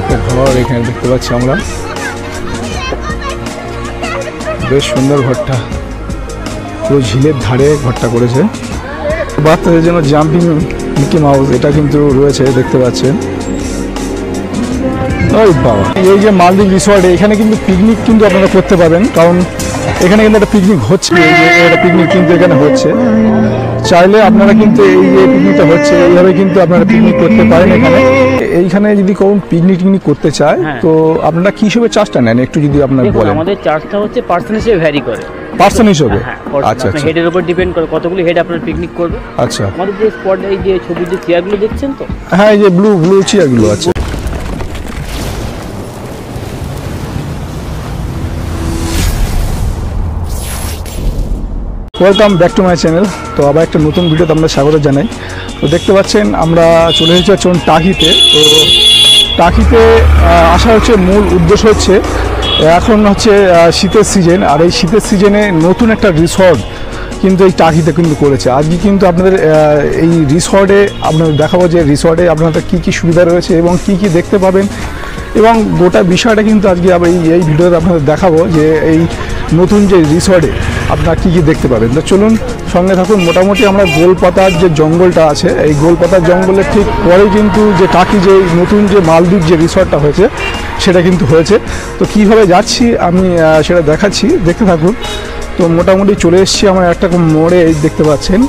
একটা ঘর এখানে দেখতে পাচ্ছি আমরা, বেশ সুন্দর ঘরটা, পুরো ঝিলের ধারে ঘরটা করেছে। বাচ্চাদের জন্য জাম্পিং মিকি মাউস এটা কিন্তু রয়েছে, দেখতে পাচ্ছেন। ওই বাবা, এই যে মালদ্বীপ রিসর্টে এখানে কিন্তু পিকনিক কিন্তু আপনারা করতে পারবেন, কারণ এখানে কিন্তু একটা পিকনিক হচ্ছে, এই যে একটা পিকনিক কিন্তু এখানে হচ্ছে। চাইলে আপনারা কিন্তু এই যে পিকনিকটা হচ্ছে এইভাবে কিন্তু আপনারা পিকনিক করতে পারেন এইখানে যদি কোন পিকনিক টিকনিক করতে চায় তো আপনারা কি হিসেবে চার্জটা নেন একটু যদি আপনারা বলেন। আমাদের চার্জটা হচ্ছে পার্সন হিসেবে ভ্যারি করে, পার্সন হিসেবে। আচ্ছা আচ্ছা, হেডের উপর ডিপেন্ড করে কতগুলো হেড আপনার পিকনিক করবে। আচ্ছা, আমাদের যে স্পট, এই যে ছবির যে চেয়ারগুলো দেখছেন তো, হ্যাঁ এই যে ব্লু ব্লু চেয়ারগুলো আছে। Welcome back to my channel. তো আবার একটা নতুন ভিডিওতে আমরা স্বাগত জানাই। তো দেখতে পাচ্ছেন আমরা চলে এসেছি টাকিতে। তো টাকিতে আসা হচ্ছে মূল উদ্দেশ্য হচ্ছে এখন হচ্ছে শীতের সিজন, আর এই শীতের সিজনে নতুন একটা রিসর্ট কিন্তু এই টাকিতে কিন্তু করেছে। আজকে কিন্তু আপনাদের এই রিসর্টে আপনাদের দেখাবো যে রিসর্টে আপনাদের কী কী সুবিধা রয়েছে এবং কী কী দেখতে পাবেন, এবং গোটা বিষয়টা কিন্তু আজকে আবার এই ভিডিওতে আপনাদের দেখাবো যে এই নতুন যে রিসর্টে আপনারা কী কী দেখতে পাবেন। তো চলুন সঙ্গে থাকুন। মোটামুটি আমরা গোলপাতার যে জঙ্গলটা আছে, এই গোলপাতার জঙ্গলের ঠিক পরেই কিন্তু যে টাকি যে নতুন যে মালদ্বীপ যে রিসর্টটা হয়েছে সেটা কিন্তু হয়েছে। তো কীভাবে যাচ্ছি আমি সেটা দেখাচ্ছি, দেখতে থাকুন। তো মোটামুটি চলে এসেছি আমরা একটা মোড়ে, এই দেখতে পাচ্ছেন।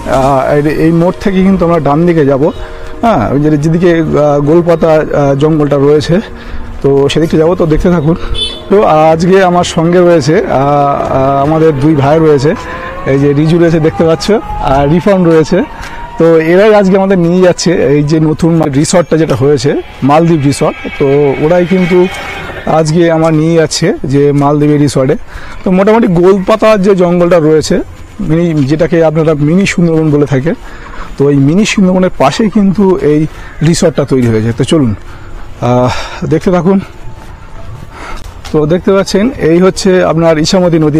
এই মোড় থেকে কিন্তু আমরা ডান দিকে যাব, হ্যাঁ যেদিকে গোলপাতা জঙ্গলটা রয়েছে তো সেদিকে যাবো। তো দেখতে থাকুন। তো আজকে আমার সঙ্গে রয়েছে আমাদের দুই ভাই রয়েছে, এই যে রিজু রয়েছে দেখতে পাচ্ছ, আর রিফান রয়েছে। তো এরাই আজকে আমাদের নিয়ে যাচ্ছে এই যে নতুন রিসর্টটা যেটা হয়েছে মালদ্বীপ রিসর্ট। তো ওরাই কিন্তু আজকে আমার নিয়ে যাচ্ছে যে মালদ্বীপের রিসর্টে। তো মোটামুটি গোলপাতার যে জঙ্গলটা রয়েছে, যেটাকে আপনারা মিনি সুন্দরবন বলে থাকে, তো এই মিনি সুন্দরবনের পাশেই কিন্তু এই রিসর্টটা তৈরি হয়েছে। তো চলুন দেখতে থাকুন। তো দেখতে পাচ্ছেন এই হচ্ছে আপনার ইছামতি নদী,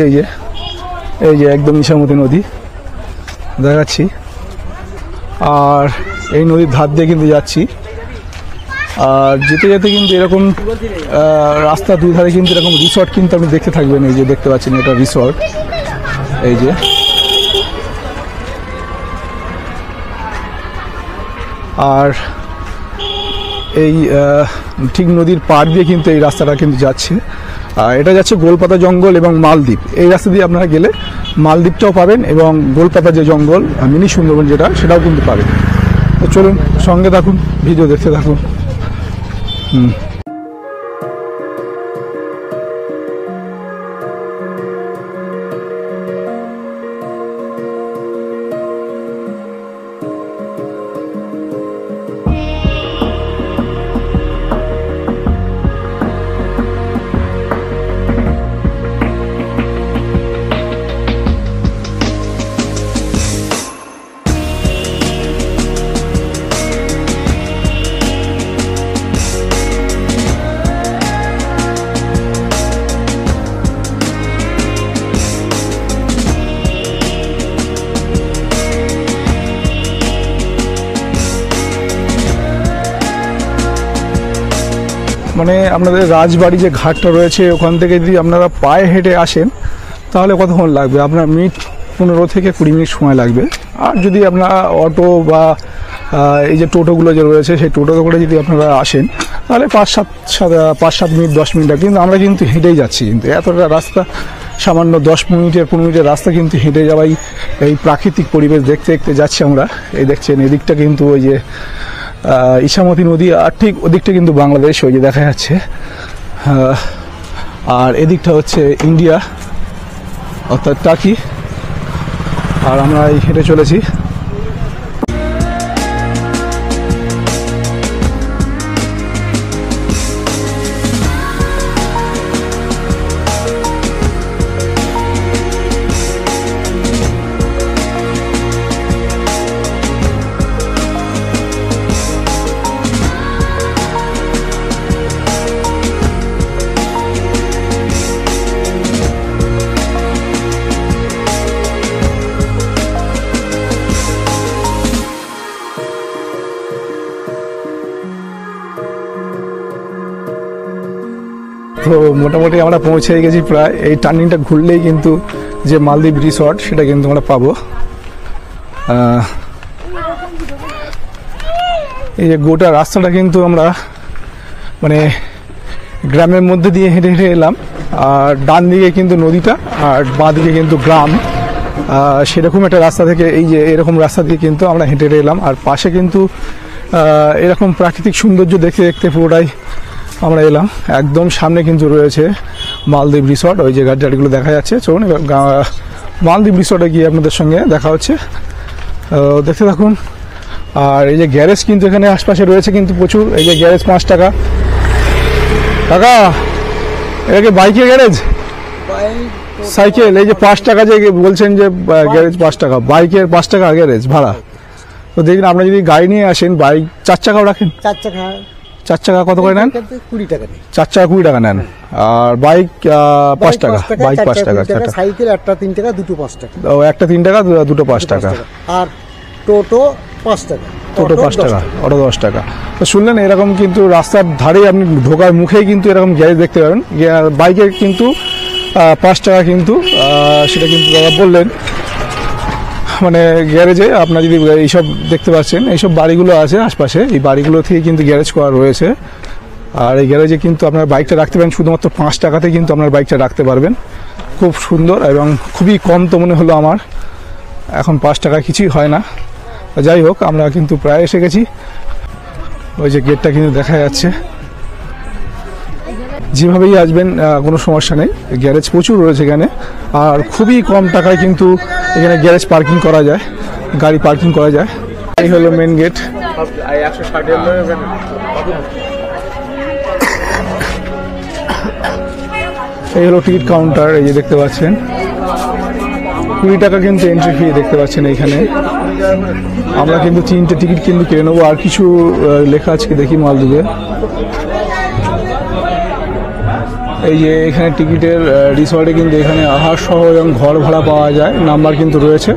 এই যে একদম ইছামতি নদী দেখাচ্ছি, আর এই নদীর ধার দিয়ে কিন্তু যাচ্ছি। আর যেতে যেতে কিন্তু এরকম রাস্তা দুই ধারে কিন্তু এরকম রিসর্ট কিন্তু আপনি দেখতে থাকবেন। এই যে দেখতে পাচ্ছেন এটা রিসর্ট, এই যে আর এই ঠিক নদীর পাড় দিয়ে কিন্তু এই রাস্তাটা কিন্তু যাচ্ছে। এটা যাচ্ছে গোলপাতা জঙ্গল এবং মালদ্বীপ। এই রাস্তা দিয়ে আপনারা গেলে মালদ্বীপটাও পাবেন এবং গোলপাতা যে জঙ্গল মিনি সুন্দরবন যেটা সেটাও কিন্তু পাবেন। তো চলুন সঙ্গে থাকুন, ভিডিও দেখতে থাকুন। মানে আপনাদের রাজবাড়ি যে ঘাটটা রয়েছে ওখান থেকে যদি আপনারা পায়ে হেঁটে আসেন তাহলে কতক্ষণ লাগবে? আপনার মিনিট 15 থেকে 20 মিনিট সময় লাগবে। আর যদি আপনারা অটো বা এই যে টোটোগুলো যে রয়েছে সেই টোটোতে করে যদি আপনারা আসেন তাহলে 5-7 মিনিট 10 মিনিট লাগবে। কিন্তু আমরা কিন্তু হেঁটেই যাচ্ছি, কিন্তু এতটা রাস্তা সামান্য 10 মিনিটের 15 মিনিটের রাস্তা কিন্তু হেঁটে যাওয়াই, এই প্রাকৃতিক পরিবেশ দেখতে দেখতে যাচ্ছি আমরা। এই দেখছেন এদিকটা কিন্তু ওই যে ইছামতি নদী, আর ঠিক ওদিকটা কিন্তু বাংলাদেশ ওই যে দেখা যাচ্ছে, আর এদিকটা হচ্ছে ইন্ডিয়া অর্থাৎ টাকি। আর আমরা হেঁটে চলেছি। তো মোটামুটি আমরা পৌঁছে গেছি প্রায়। এই টার্নিংটা ঘুরলেই কিন্তু যে মালদ্বীপ রিসর্ট সেটা কিন্তু আমরা পাবো। এই যে গোটা রাস্তাটা কিন্তু আমরা মানে গ্রামের মধ্যে দিয়ে হেঁটে হেঁটে এলাম, আর ডান দিকে কিন্তু নদীটা আর বাঁ দিকে কিন্তু গ্রাম। সেরকম একটা রাস্তা থেকে এই যে এরকম রাস্তা দিয়ে কিন্তু আমরা হেঁটে হেঁটে এলাম, আর পাশে কিন্তু এরকম প্রাকৃতিক সৌন্দর্য দেখতে দেখতে পুরোটাই আমরা এলাম। একদম সামনে কিন্তু রয়েছে মালদ্বীপ রিসর্ট, ওই যে গাড়িগুলো দেখা যাচ্ছে। চলুন এবার মালদ্বীপ রিসর্টে গিয়ে আপনাদের সঙ্গে দেখা হচ্ছে, দেখতে থাকুন। আর এই যে গ্যারেজ কিন্তু এখানে আশপাশে রয়েছে কিন্তু প্রচুর। এই যে গ্যারেজ 5 টাকা। কাকা এটা কি বাইকের গ্যারেজ? সাইকেল এই যে 5 টাকা যে বলছেন যে গ্যারেজ 5 টাকা, বাইকের 5 টাকা গ্যারেজ ভাড়া। তো দেখুন আপনারা যদি গাড়ি নিয়ে আসেন, বাইক 4 টাকাও রাখেন। 4 টাকা কত করে নেন? 20 টাকা নেই। 4 টাকা 20 টাকা নেন। আর বাইক 5 টাকা, বাইক 5 টাকা। সাইকেল একটা 3 টাকা, দুটো 5 টাকা। ও একটা 3 টাকা, দুটো 5 টাকা। আর টোটো 5 টাকা, টোটো 5 টাকা, অটো 10 টাকা। তো শুনলেন এরকম কিন্তু রাস্তার ধারে আপনি ঢোকার মুখেই কিন্তু এরকম গ্যারেজ দেখতে পাবেন। বাইকের কিন্তু 5 টাকা কিন্তু, সেটা কিন্তু দাদা বললেন। মানে গ্যারেজে আপনার যদি এইসব দেখতে পাচ্ছেন, এইসব বাড়িগুলো আছে আশপাশে, এই বাড়িগুলো থেকে কিন্তু গ্যারেজ করা রয়েছে। আর এই গ্যারেজে কিন্তু আপনার বাইকটা রাখতে পারেন শুধুমাত্র 5 টাকাতে কিন্তু আপনার বাইকটা রাখতে পারবেন। খুব সুন্দর এবং খুবই কম তো মনে হলো আমার, এখন 5 টাকা কিছুই হয় না। যাই হোক, আমরা কিন্তু প্রায় এসে গেছি। ওই যে গেটটা কিন্তু দেখা যাচ্ছে। যেভাবেই আসবেন কোনো সমস্যা নেই, গ্যারেজ প্রচুর রয়েছে এখানে। আর খুবই কম টাকায় কিন্তু এখানে গ্যারেজ পার্কিং করা যায়, গাড়ি পার্কিং করা যায়। এই হলো মেন গেট। এই হলো টিকিট কাউন্টার, এই যে দেখতে পাচ্ছেন 20 টাকা কিন্তু এন্ট্রি ফি দেখতে পাচ্ছেন এইখানে। আমরা কিন্তু 3টে টিকিট কিন্তু কিনে নেবো। আর কিছু লেখা আছে দেখি মালদ্বীপে। এই যে এখানে টিকিটের রিসর্টে কিন্তু এখানে আহার সহ এবং ঘর ভাড়া পাওয়া যায়। নাম্বার কিন্তু রয়েছে,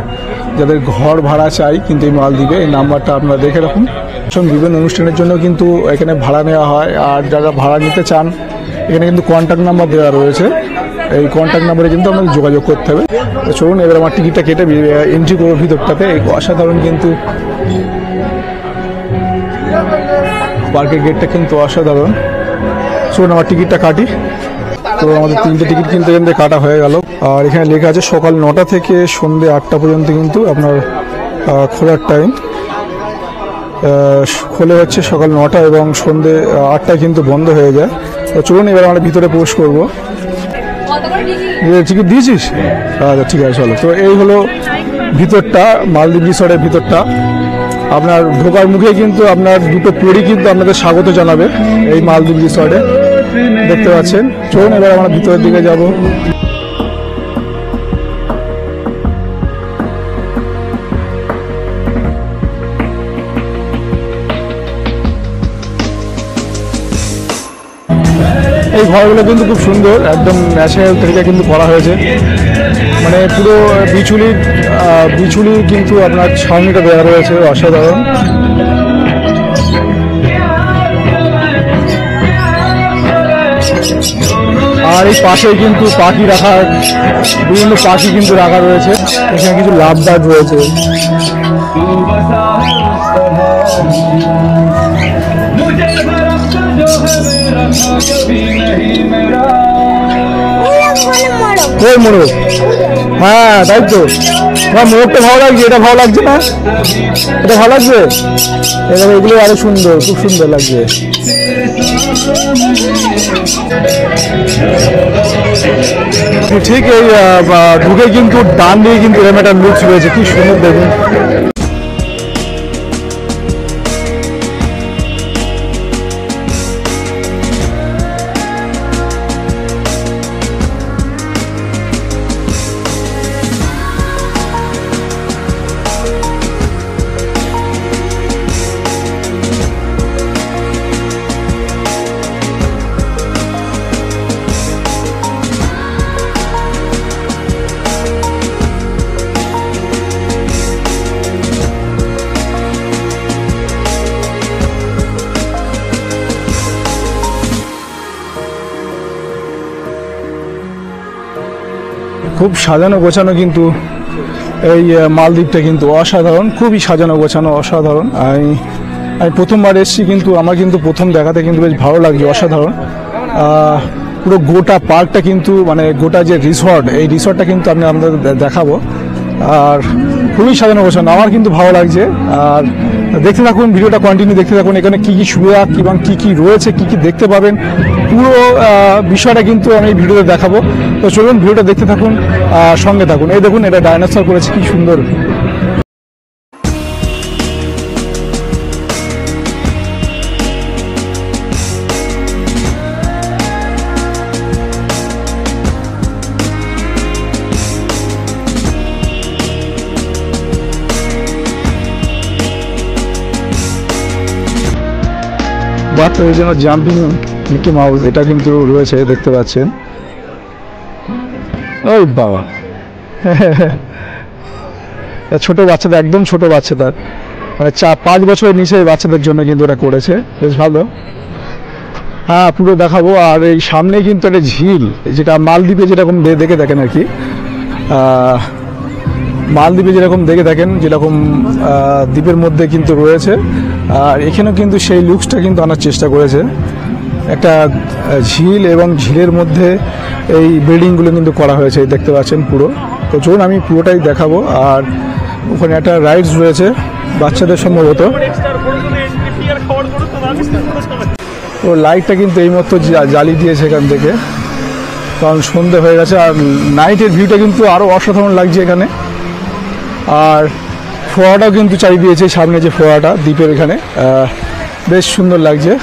যাদের ঘর ভাড়া চাই কিন্তু এই মালদ্বীপে, এই নাম্বারটা আপনারা দেখে রাখুন। বিভিন্ন অনুষ্ঠানের জন্য কিন্তু এখানে ভাড়া নেওয়া হয়। আর যারা ভাড়া নিতে চান এখানে কিন্তু কন্ট্যাক্ট নাম্বার দেওয়া রয়েছে, এই কন্ট্যাক্ট নাম্বারে কিন্তু আমাদের যোগাযোগ করতে হবে। তো চলুন এবার আমার টিকিটটা কেটে এন্ট্রি করবো ভিতরটাতে। এই অসাধারণ কিন্তু পার্কের গেটটা কিন্তু অসাধারণ। চলুন আমার টিকিটটা কাটি। তো আমাদের 3টে টিকিট কিন্তু এখান থেকে কাটা হয়ে গেল। আর এখানে লেখা আছে সকাল 9টা থেকে সন্ধ্যে 8টা পর্যন্ত কিন্তু আপনার খোলার টাইম। খোলে হচ্ছে সকাল 9টা এবং সন্ধ্যে 8টায় কিন্তু বন্ধ হয়ে যায়। তো চলুন এবার আমরা ভিতরে প্রবেশ করবো। টিকিট দিয়েছিস? আচ্ছা ঠিক আছে, চলো। তো এই হলো ভিতরটা, মালদ্বীপ রিসর্টের ভিতরটা। আপনার ঢোকার মুখে কিন্তু আপনার দুটো পরি কিন্তু আপনাদের স্বাগত জানাবে এই মালদ্বীপ রিসর্টে, দেখতে পাচ্ছেন। চলুন এবার আমরা ভিতরের দিকে যাব। এই ঘরগুলো কিন্তু খুব সুন্দর, একদম ন্যাচারাল তরিকা কিন্তু করা হয়েছে। মানে পুরো বিচুলির কিন্তু আপনার ছাউনিটা দেওয়া রয়েছে, অসাধারণ। আর এই পাশে কিন্তু পাখি রাখার বিভিন্ন পাখি কিন্তু রাখা রয়েছে। এখানে কিছু লাভ বার্ড রয়েছে। ওই মোরগ, হ্যাঁ তাই তো। মোরগটা ভালো লাগছে, এটা ভালো লাগছে না? এটা ভালো লাগছে? এগুলো আরো সুন্দর, খুব সুন্দর লাগছে। ঠিক এই ঢুকে কিন্তু ডান দিয়ে কিন্তু এরকম একটা লুকস রয়েছে, কি সুন্দর দেখুন। খুব সাজানো গোছানো কিন্তু এই মালদ্বীপটা কিন্তু অসাধারণ, খুবই সাজানো গোছানো অসাধারণ। আমি প্রথমবার এসেছি, কিন্তু আমার কিন্তু প্রথম দেখাতে কিন্তু বেশ ভালো লাগছে, অসাধারণ। পুরো গোটা পার্কটা কিন্তু মানে গোটা যে রিসর্ট, এই রিসর্টটা কিন্তু আমি আপনাদের দেখাবো। আর খুবই সাজানো গোছানো, আমার কিন্তু ভালো লাগছে। আর দেখতে থাকুন, ভিডিওটা কন্টিনিউ দেখতে থাকুন। এখানে কি কি সুবিধা এবং কি কি রয়েছে, কি কি দেখতে পাবেন, পুরো বিষয়টা কিন্তু আমি এই ভিডিওতে দেখাবো। তো চলুন ভিডিওটা দেখতে থাকুন, সঙ্গে থাকুন। এই দেখুন, এটা ডাইনোসর করেছে, কি সুন্দর। বাচ্চাদের জন্য জাম্পিং মিকি মাউস, এটা কিন্তু রয়েছে, দেখতে পাচ্ছেন। ওই বাবা, ছোট বাচ্চাদের, একদম ছোট বাচ্চা, তার মানে 5 বছরের নিচে বাচ্চাদের জন্য কিন্তু এটা করেছে, বেশ ভালো। হ্যাঁ, পুরো দেখাবো। আর এই সামনে কিন্তু একটা ঝিল, যেটা মালদ্বীপে যেরকম দেখে থাকেন আর কি, মালদ্বীপে যেরকম দেখে থাকেন, যেরকম দ্বীপের মধ্যে কিন্তু রয়েছে। আর এখানেও কিন্তু সেই লুকসটা কিন্তু আনার চেষ্টা করেছে, একটা ঝিল, এবং ঝিলের মধ্যে এই বিল্ডিংগুলো কিন্তু করা হয়েছে, দেখতে পাচ্ছেন পুরো। তো চলুন আমি পুরোটাই দেখাবো। আর ওখানে একটা রাইডস রয়েছে বাচ্চাদের সম্ভবত। তো লাইটটা কিন্তু এইমাত্র জ্বালিয়ে দিয়েছে এখান থেকে, কারণ সন্ধে হয়ে গেছে। আর নাইটের ভিউটা কিন্তু আরও অসাধারণ লাগছে এখানে। আর ফোয়ারাটাও কিন্তু চালিয়ে দিয়েছে, সামনে যে ফোয়ারাটা দ্বীপের এখানে, বেশ সুন্দর লাগছে।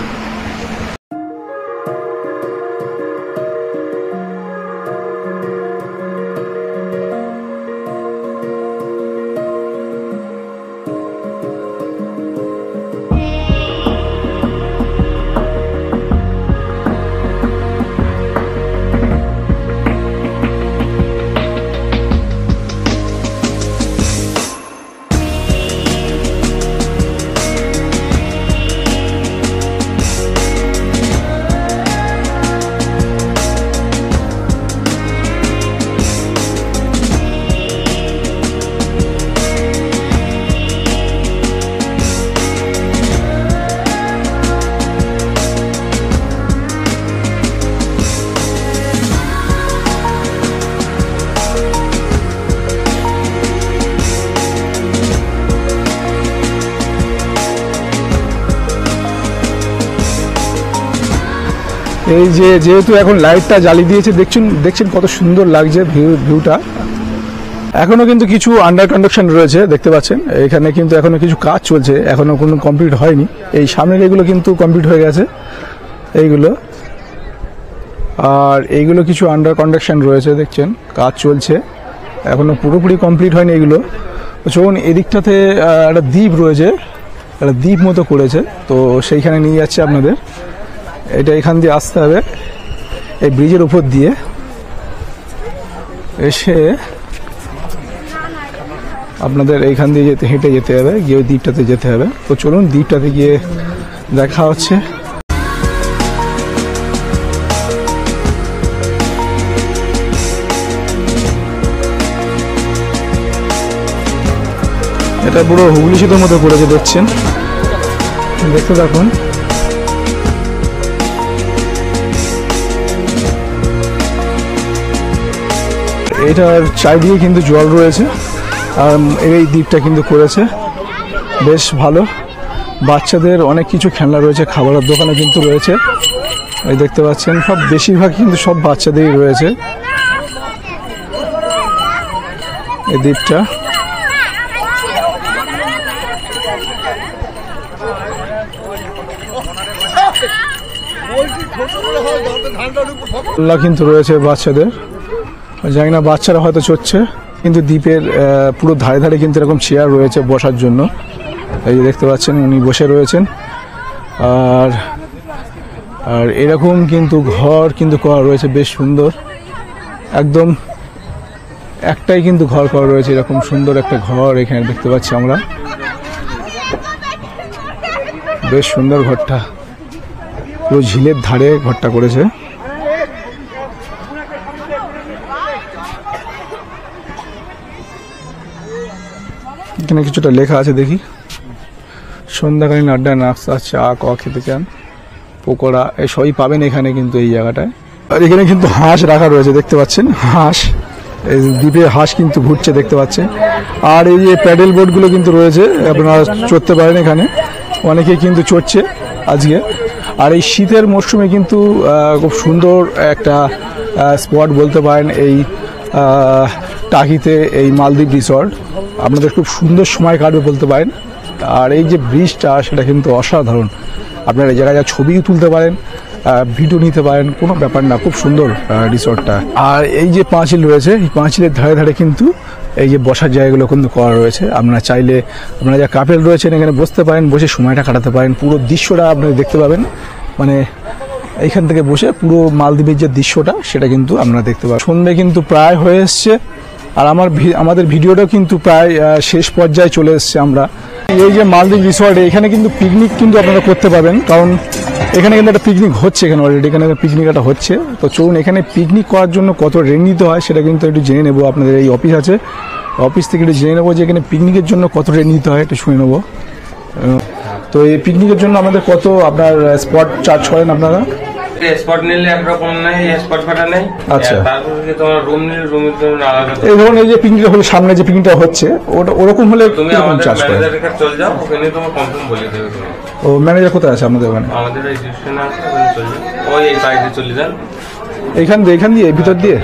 এই যেহেতু এখন লাইটটা জ্বালিয়ে দিয়েছে, দেখছেন কত সুন্দর লাগছে ভিউটা। এখনো কিন্তু কিছু আন্ডার কনস্ট্রাকশন রয়েছে, দেখতে পাচ্ছেন। এখানে কিন্তু এখনো কিছু কাজ চলছে, এখনো কোনো কমপ্লিট হয়নি। এই সামনের এগুলো কিন্তু কমপ্লিট হয়ে গেছে, এইগুলো। আর এইগুলো কিছু আন্ডার কনস্ট্রাকশন রয়েছে, দেখছেন কাজ চলছে, এখনো পুরোপুরি কমপ্লিট হয়নি এগুলো। চলুন, এদিকটাতে একটা দ্বীপ রয়েছে, একটা দ্বীপ মতো করেছে, তো সেইখানে নিয়ে যাচ্ছে আপনাদের। এটা এখান দিয়ে আসতে হবে, এই ব্রিজের উপর দিয়ে এসে আপনাদের এইখান দিয়ে হেঁটে যেতে হবে, গিয়ে ওই দ্বীপটাতে যেতে হবে। তো চলুন, দ্বীপটাতে গিয়ে দেখা হচ্ছে। এটা পুরো হুগলি সেতুর মতো করেছে, দেখছেন, দেখতে থাকুন। এটার চারিদিকে কিন্তু জল রয়েছে, আর এই দ্বীপটা কিন্তু করেছে বেশ ভালো। বাচ্চাদের অনেক কিছু খেলনা রয়েছে, খাবারের দোকানে কিন্তু রয়েছে, এই দেখতে পাচ্ছেন। সব বেশিরভাগ কিন্তু সব বাচ্চাদেরই রয়েছে এই দ্বীপটা। কিন্তু রয়েছে বাচ্চাদের, জানি না বাচ্চারা হয়তো চড়ছে, কিন্তু দ্বীপের পুরো ধারে ধারে কিন্তু এরকম চেয়ার রয়েছে বসার জন্য, এই যে দেখতে পাচ্ছেন উনি বসে রয়েছেন। আর আর এরকম কিন্তু ঘর কিন্তু করা রয়েছে, বেশ সুন্দর, একদম একটাই কিন্তু ঘর করা রয়েছে, এরকম সুন্দর একটা ঘর এখানে দেখতে পাচ্ছি আমরা, বেশ সুন্দর ঘরটা, পুরো ঝিলের ধারে ঘরটা করেছে। এখানে কিছুটা লেখা আছে দেখি, সন্ধ্যাকালীন আড্ডা, নাস্তা, চা, খেতে চান, পকোড়া, এই সবই পাবেন এখানে কিন্তু এই জায়গাটায়। আর এখানে কিন্তু হাঁস রাখা রয়েছে, দেখতে পাচ্ছেন হাঁস, এই দ্বীপে হাঁস কিন্তু ঘুরছে দেখতে পাচ্ছেন। আর এই যে প্যাডেল বোটগুলো কিন্তু রয়েছে, আপনারা চড়তে পারেন এখানে, অনেকেই কিন্তু চড়ছে আজকে। আর এই শীতের মরশুমে কিন্তু খুব সুন্দর একটা স্পট বলতে পারেন এই টাহিতে, এই মালদ্বীপ রিসর্ট। আপনাদের খুব সুন্দর সময় কাটবে বলতে পারেন। আর এই যে ব্রিজটা সেটা কিন্তু অসাধারণ, আপনারা এই জায়গায় ছবিও তুলতে পারেন, ভিডিও নিতে পারেন, কোনো ব্যাপার না, খুব সুন্দর রিসর্টটা। আর এই যে পাঁচিল রয়েছে, এই পাঁচিলের ধারে ধারে কিন্তু এই যে বসার জায়গাগুলো কিন্তু করা রয়েছে। আপনারা চাইলে আপনারা যা কাপেল রয়েছেন এখানে বসতে পারেন, বসে সময়টা কাটাতে পারেন, পুরো দৃশ্যটা আপনারা দেখতে পাবেন। মানে এইখান থেকে বসে পুরো মালদ্বীপের যে দৃশ্যটা সেটা কিন্তু আপনারা দেখতে পাবেন। সন্ধ্যে কিন্তু প্রায় হয়ে এসছে, আর আমাদের ভিডিওটাও কিন্তু প্রায় শেষ পর্যায়ে চলে এসছে। আমরা এই যে মালদ্বীপ রিসর্টে এখানে কিন্তু পিকনিক কিন্তু আপনারা করতে পারবেন, কারণ এখানে কিন্তু একটা পিকনিক হচ্ছে, এখানে অলরেডি এখানে পিকনিক একটা হচ্ছে। তো চলুন এখানে পিকনিক করার জন্য কত রেন্ট নিতে হয় সেটা কিন্তু একটু জেনে নেবো। আপনাদের এই অফিস আছে, অফিস থেকে একটু জেনে নেবো যে এখানে পিকনিকের জন্য কত রেন্ট নিতে হয়, একটু শুনে নেবো। তো এই পিকনিকের জন্য আমাদের কত আপনার স্পট চার্জ করেন আপনারা? স্পট নিলে একরকম নেই, স্পট ভাড়া নেই। আচ্ছা। তারপর যদি তোমার রুম নিলে রুমের জন্য আলাদা। এই ধরুন এই যে পিকনিকটা হলো, সামনে যে পিকনিকটা হচ্ছে ওটা ওরকম হলে তুমি কিরকম আমাদের চার্জ করেন? ম্যানেজারের কাছে চলে যাও, ওখানে তোমার কনফার্ম বলে দেবে। তুমি ও ম্যানেজার কোথায় আছে আপনাদের ওখানে? আমাদের এই ডিসিশনে আছে, ওখানে চলে যাও, ওই এই সাইডে চলে যান। এইখান দিয়ে ভিতর দিয়ে।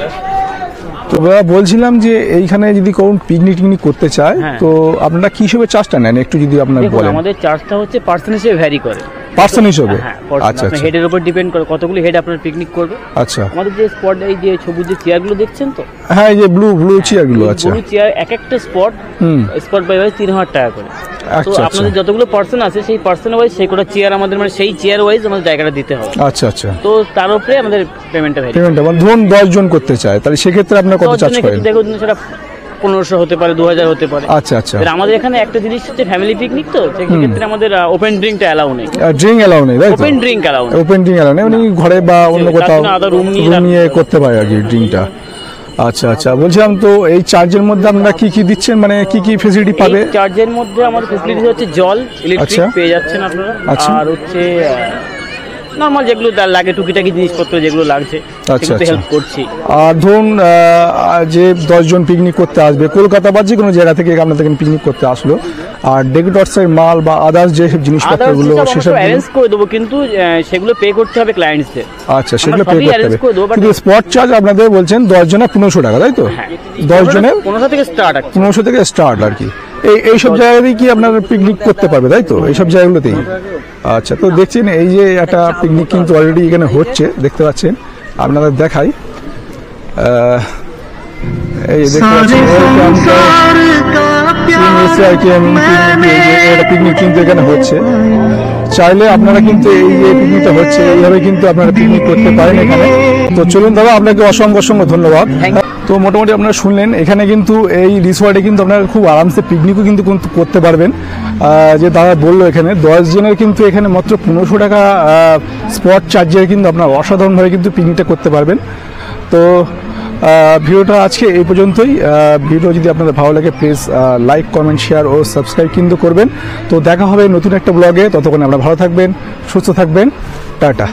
তো বলছিলাম যে এইখানে যদি কোন পিকনিক টিকনিক করতে চায় হ্যাঁ। তো আপনারা কি হিসেবে চার্জটা নেন একটু যদি আপনার দেখুন, বলেন। আমাদের চার্জটা হচ্ছে পার্সন হিসেবে ভ্যারি করে। পার্সন হিসেবে? হ্যাঁ, আচ্ছা আচ্ছা হেডের উপর ডিপেন্ড করে কতগুলো হেড আপনার পিকনিক করবে। আচ্ছা। আমাদের যে স্পট, এই যে সবুজ যে চেয়ারগুলো দেখছেন তো, হ্যাঁ এই যে ব্লু চেয়ারগুলো। আচ্ছা। ব্লু চেয়ার এক একটা স্পট বাই 3,000 টাকা করে। তো আচ্ছা আচ্ছা আপনাদের যতগুলো পার্সন আছে সেই পার্সন ওয়াইজ সেই কটা চেয়ার আমাদের, মানে সেই চেয়ার ওয়াইজ আমাদের জায়গাটা দিতে হবে। আচ্ছা আচ্ছা। তো তার উপরে আমাদের পেমেন্টটা ভ্যারি। পেমেন্টটা মানে ধরুন 10 জন করতে চায়, তাহলে সেক্ষেত্রে আপনার কত চার্জ করেন? দেখুন সেটা 1500 হতে পারে, 2000 হতে পারে। আচ্ছা আচ্ছা। এবার আমাদের এখানে একটা জিনিস হচ্ছে ফ্যামিলি পিকনিক, তো সেক্ষেত্রে আমাদের ওপেন ড্রিঙ্কটা অ্যালাউ নেই। ড্রিঙ্ক অ্যালাউ নেই, তাই তো? ওপেন ড্রিঙ্ক অ্যালাউ নেই। ওপেন ড্রিঙ্ক অ্যালাউ নেই, উনি ঘরে বা অন্য তার কোথাও জন্য আলাদা room নিয়ে করতে পারে আর কি ড্রিঙ্কটা। আচ্ছা আচ্ছা। বলছিলাম তো এই চার্জের মধ্যে আপনারা কি কি দিচ্ছেন, মানে কি কি ফেসিলিটি পাবে? এই চার্জের মধ্যে আমাদের ফেসিলিটি হচ্ছে জল, ইলেকট্রিক আচ্ছা। পেয়ে যাচ্ছেন আপনারা। আচ্ছা। আর হচ্ছে নরমাল যেগুলো লাগে টুকিটাকি জিনিসপত্র যেগুলো লাগছে আচ্ছা, সেগুলো আচ্ছা। হেল্প করছি। আর ধরুন যে 10 জন পিকনিক করতে আসবে কলকাতা বা যে কোনো জায়গা থেকে আপনাদের এখানে পিকনিক করতে আসলো, আর ডেকোরেটসের মাল বা আদার্স যে জিনিসপত্রগুলো সেসব অ্যারেঞ্জ করে দেবো, কিন্তু সেগুলো পে করতে হবে ক্লায়েন্টসদের। আচ্ছা সেগুলো পে সবই করতে arrange হবে। করে দেবো, but- কিন্তু স্পট চার্জ আপনাদের বলছেন 10 জনের 1500 টাকা, তাই তো? হ্যাঁ, 10 জনের 1500 থেকে স্টার্ট আছে। 1500 থেকে স্টার্ট আর কি। এইসব জায়গাতেই কি আপনারা পিকনিক করতে পারবে, তাই তো? এইসব জায়গাগুলোতেই। আচ্ছা। তো দেখছেন এই যে একটা পিকনিক কিন্তু অলরেডি এখানে হচ্ছে, দেখতে পাচ্ছেন, আপনাদের দেখাই। এই দেখতে পাচ্ছেন পিকনিক কিন্তু এখানে হচ্ছে। চাইলে আপনারা কিন্তু এই যে পিকনিকটা হচ্ছে এইভাবে কিন্তু আপনারা পিকনিক করতে পারেন এখানে। তো চলুন দাদা, আপনাকে অসংখ্য ধন্যবাদ। তো মোটামুটি আপনারা শুনলেন এখানে কিন্তু এই রিসোর্টে কিন্তু আপনারা খুব আরামসে পিকনিকও কিন্তু করতে পারবেন। যে দাদা বললো এখানে 10 জনের কিন্তু এখানে মাত্র 1500 টাকা স্পট চার্জে কিন্তু আপনারা অসাধারণভাবে কিন্তু পিকনিকটা করতে পারবেন। তো ভিডিওটা আজকে এই পর্যন্তই। ভিডিও যদি আপনাদের ভালো লাগে প্লিজ লাইক, কমেন্ট, শেয়ার ও সাবস্ক্রাইব কিন্তু করবেন। তো দেখা হবে নতুন একটা ব্লগে, ততক্ষণ আপনারা ভালো থাকবেন, সুস্থ থাকবেন, টাটা।